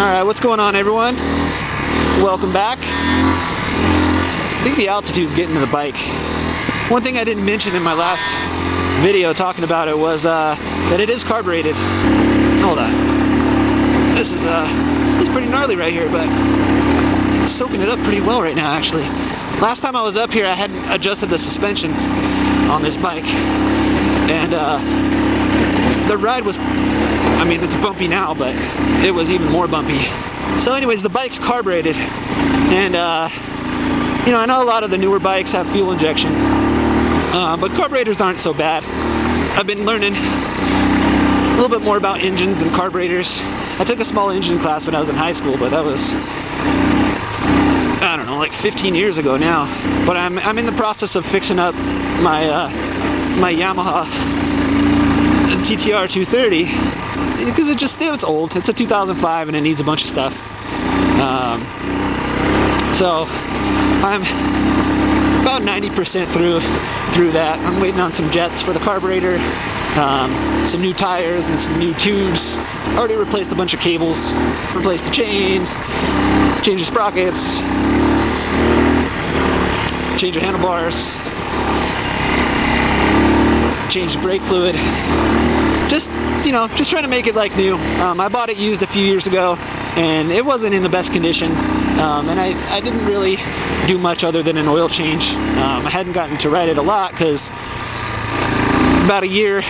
Alright, what's going on, everyone? Welcome back. I think the altitude's getting to the bike. One thing I didn't mention in my last video talking about it was that it is carbureted. Hold on. This is pretty gnarly right here, but it's soaking it up pretty well right now, actually. Last time I was up here, I hadn't adjusted the suspension on this bike, and the ride was, I mean, it's bumpy now, but it was even more bumpy. So anyways, the bike's carbureted, and you know, I know a lot of the newer bikes have fuel injection, but carburetors aren't so bad. I've been learning a little bit more about engines and carburetors. I took a small engine class when I was in high school, but that was, I don't know, like 15 years ago now. But I'm in the process of fixing up my my Yamaha TTR250 because it's old. It's a 2005 and it needs a bunch of stuff. So I'm about 90% through that. I'm waiting on some jets for the carburetor, some new tires and some new tubes. I already replaced a bunch of cables, replaced the chain, changed the sprockets, changed the handlebars, changed the brake fluid. Just, you know, just trying to make it like new. I bought it used a few years ago, and it wasn't in the best condition. And I didn't really do much other than an oil change. I hadn't gotten to ride it a lot because about a year,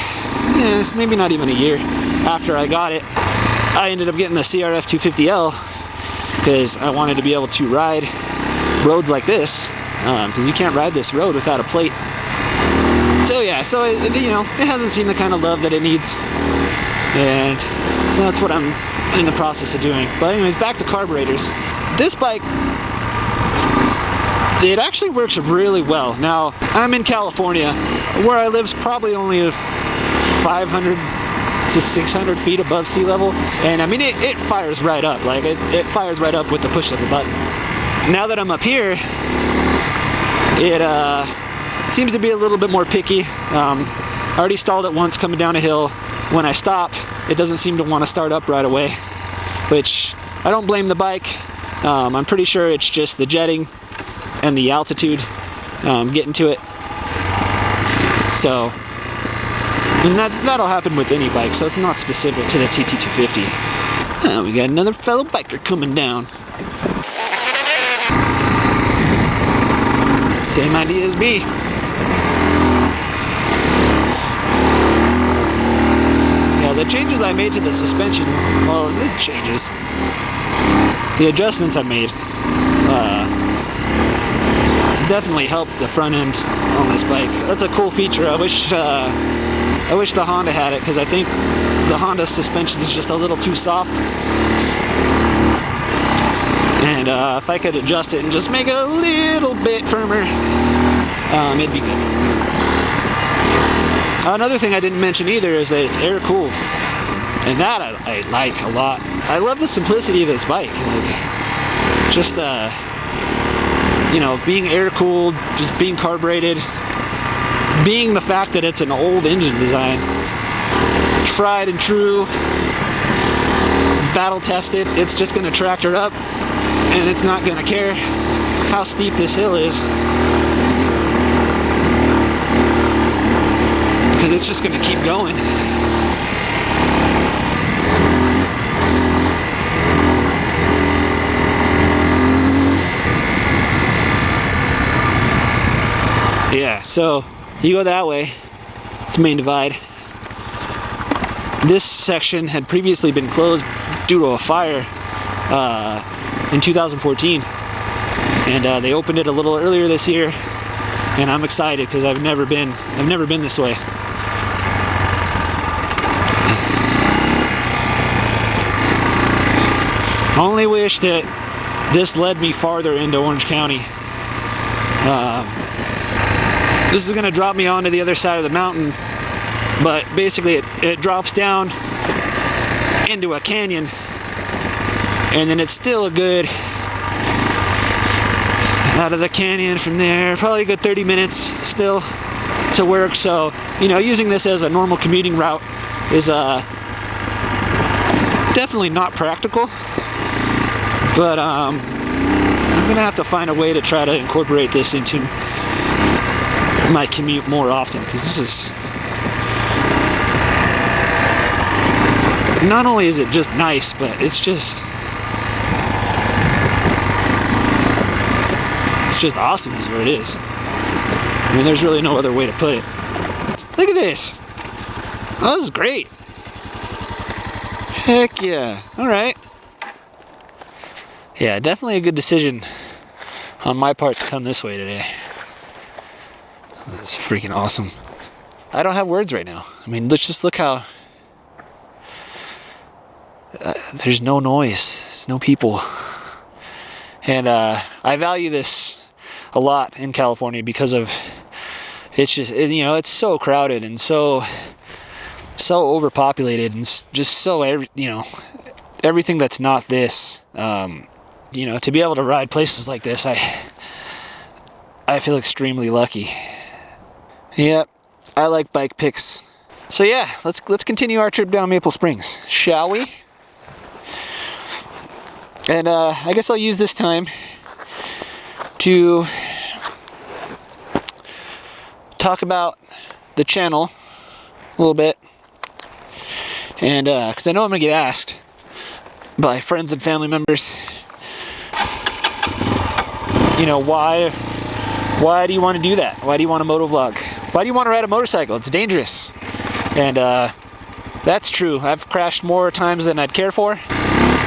maybe not even a year after I got it, I ended up getting the CRF 250L because I wanted to be able to ride roads like this, because you can't ride this road without a plate. So yeah, so it, you know, it hasn't seen the kind of love that it needs, and that's what I'm in the process of doing. But anyways, back to carburetors. This bike, it actually works really well. Now, I'm in California. Where I live is probably only 500 to 600 feet above sea level, and I mean, it fires right up. Like, it fires right up with the push of the button. Now that I'm up here, it seems to be a little bit more picky. I already stalled it once coming down a hill. When I stop, it doesn't seem to want to start up right away, which I don't blame the bike. I'm pretty sure it's just the jetting and the altitude getting to it. So, and that'll happen with any bike, so it's not specific to the TT250. Oh, we got another fellow biker coming down. Same idea as me. Yeah, the changes I made to the suspension, well, the changes, the adjustments I made, definitely helped the front end on this bike. That's a cool feature. I wish the Honda had it, because I think the Honda suspension is just a little too soft. And if I could adjust it and just make it a little bit firmer, it'd be good. Another thing I didn't mention either is that it's air cooled, and that I like a lot. I love the simplicity of this bike. Like, just you know, being air cooled, just being carbureted, being the fact that it's an old engine design, tried and true, battle tested. It's just going to tractor up, and it's not going to care how steep this hill is, because it's just going to keep going. Yeah, so you go that way, it's main divide. This section had previously been closed due to a fire in 2014, and they opened it a little earlier this year, and I'm excited because I've never been this way. Only wish that this led me farther into Orange County. This is going to drop me onto the other side of the mountain, but basically it drops down into a canyon, and then it's still a good, out of the canyon from there, probably a good 30 minutes still to work. So, you know, using this as a normal commuting route is definitely not practical. But I'm gonna have to find a way to try to incorporate this into my commute more often, because this is, not only is it just nice, but it's just awesome is what it is. I mean, there's really no other way to put it. Look at this. Oh, this is great. Heck yeah. Alright. Yeah, definitely a good decision on my part to come this way today. This is freaking awesome. I don't have words right now. I mean, let's just look how... there's no noise. There's no people. And I value this a lot in California because of... it's just, you know, it's so crowded and so overpopulated and just so, you know, everything that's not this. You know, to be able to ride places like this, I feel extremely lucky. Yep, I like bike pics. So yeah, let's continue our trip down Maple Springs, shall we? And I guess I'll use this time to talk about the channel a little bit, and because I know I'm gonna get asked by friends and family members, you know, why do you want to do that? Why do you want to motovlog? Why do you want to ride a motorcycle? It's dangerous. And that's true. I've crashed more times than I'd care for,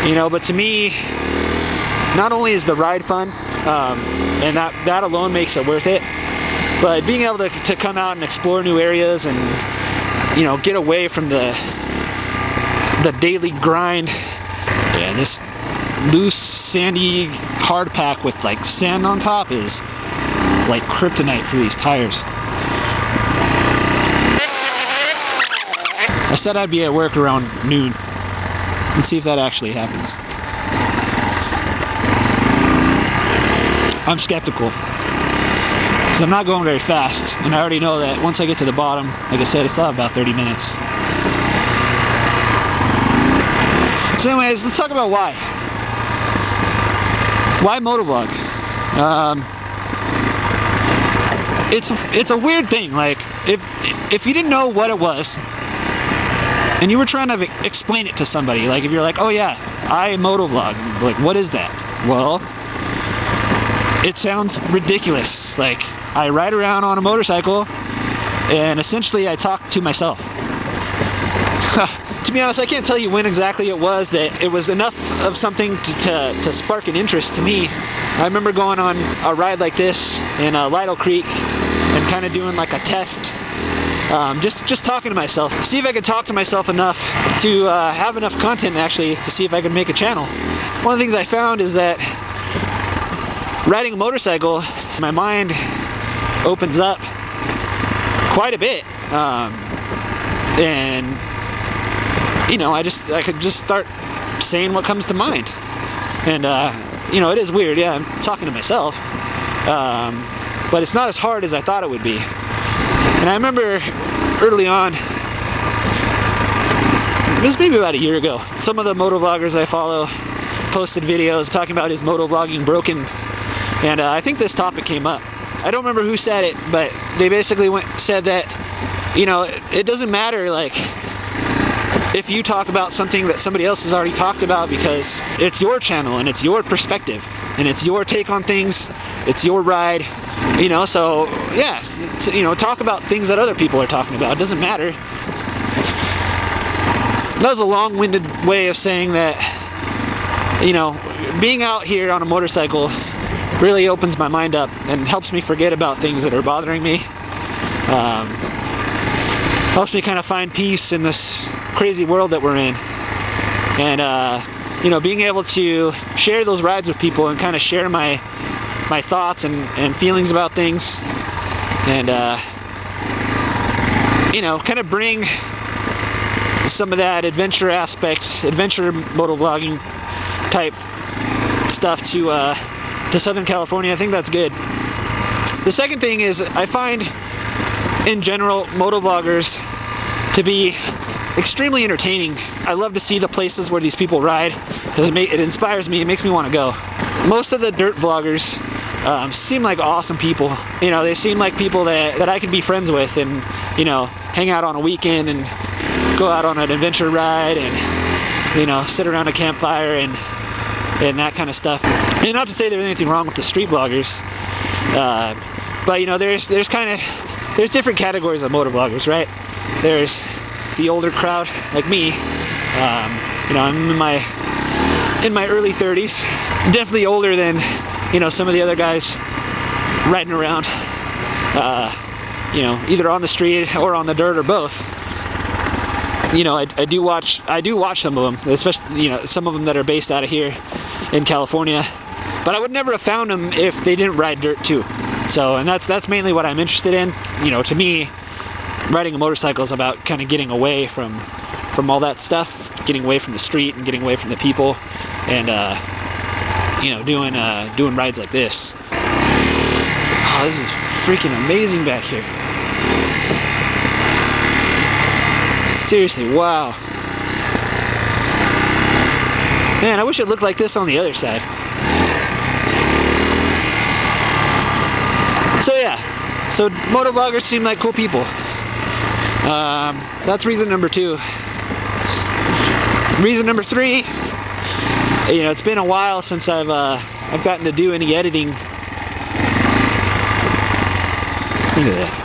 you know, but to me, not only is the ride fun, and that alone makes it worth it, but being able to come out and explore new areas and, you know, get away from the daily grind. Yeah, this loose, sandy hard pack with like sand on top is like kryptonite for these tires. I said I'd be at work around noon. Let's see if that actually happens. I'm skeptical, because I'm not going very fast, and I already know that once I get to the bottom, like I said, I still have about 30 minutes. So anyways, let's talk about why. Why motovlog? It's a weird thing. Like, if you didn't know what it was, and you were trying to explain it to somebody, like if you're like, oh yeah, I motovlog, like what is that? Well, it sounds ridiculous. Like, I ride around on a motorcycle, and essentially I talk to myself. To be honest, I can't tell you when exactly it was that it was enough of something to spark an interest to me. I remember going on a ride like this in Lytle Creek and kind of doing like a test, just talking to myself, see if I could talk to myself enough to have enough content actually to see if I could make a channel. One of the things I found is that riding a motorcycle, my mind opens up quite a bit, and you know, I could just start saying what comes to mind. And you know, it is weird, yeah, I'm talking to myself, but it's not as hard as I thought it would be. And I remember early on, it was maybe about a year ago, some of the motovloggers I follow posted videos talking about his motovlogging broken, and I think this topic came up. I don't remember who said it, but they basically said that, you know, it doesn't matter, like, if you talk about something that somebody else has already talked about, because it's your channel and it's your perspective and it's your take on things, it's your ride, you know, so yeah, you know, talk about things that other people are talking about. It doesn't matter. That was a long-winded way of saying that, you know, being out here on a motorcycle really opens my mind up and helps me forget about things that are bothering me. Helps me kind of find peace in this crazy world that we're in. And you know, being able to share those rides with people and kind of share my thoughts and feelings about things, and you know, kind of bring some of that adventure motovlogging type stuff to Southern California. I think that's good. The second thing is, I find in general motovloggers to be extremely entertaining. I love to see the places where these people ride because it inspires me. It makes me want to go. Most of the dirt vloggers seem like awesome people. You know, they seem like people that I could be friends with and, you know, hang out on a weekend and go out on an adventure ride and, you know, sit around a campfire and that kind of stuff. And not to say there's anything wrong with the street vloggers, but you know, there's different categories of motovloggers, right? There's the older crowd like me. You know, I'm in my early 30s, definitely older than, you know, some of the other guys riding around, you know, either on the street or on the dirt or both. You know, I do watch some of them, especially, you know, some of them that are based out of here in California, but I would never have found them if they didn't ride dirt too. So, and that's mainly what I'm interested in. You know, to me, riding a motorcycle is about kind of getting away from all that stuff, getting away from the street and getting away from the people, and you know, doing rides like this. Oh, this is freaking amazing back here. Seriously, wow. Man, I wish it looked like this on the other side. So yeah, so motovloggers seem like cool people. So that's reason number 2. Reason number 3, you know, it's been a while since I've gotten to do any editing. Look at that.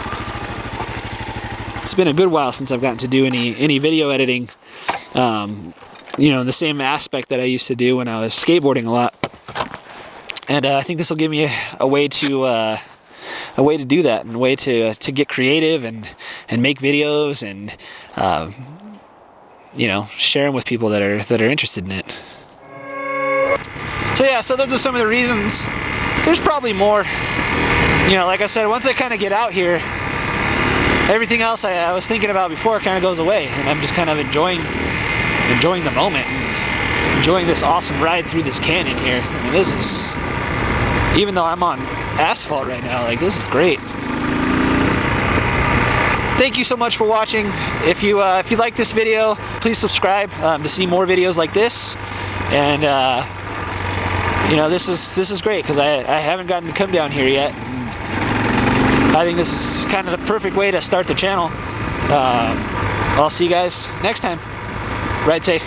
It's been a good while since I've gotten to do any video editing, you know, in the same aspect that I used to do when I was skateboarding a lot. And I think this will give me a way to do that, and a way to get creative and make videos and you know, share them with people that are interested in it. So yeah, so those are some of the reasons. There's probably more. You know, like I said, once I kind of get out here, everything else I was thinking about before kind of goes away, and I'm just kind of enjoying the moment and enjoying this awesome ride through this canyon here. I mean, this is, even though I'm on asphalt right now, like, this is great. Thank you so much for watching. If you like this video, please subscribe to see more videos like this. And you know, this is great because I haven't gotten to come down here yet. And I think this is kind of the perfect way to start the channel. I'll see you guys next time. Ride safe.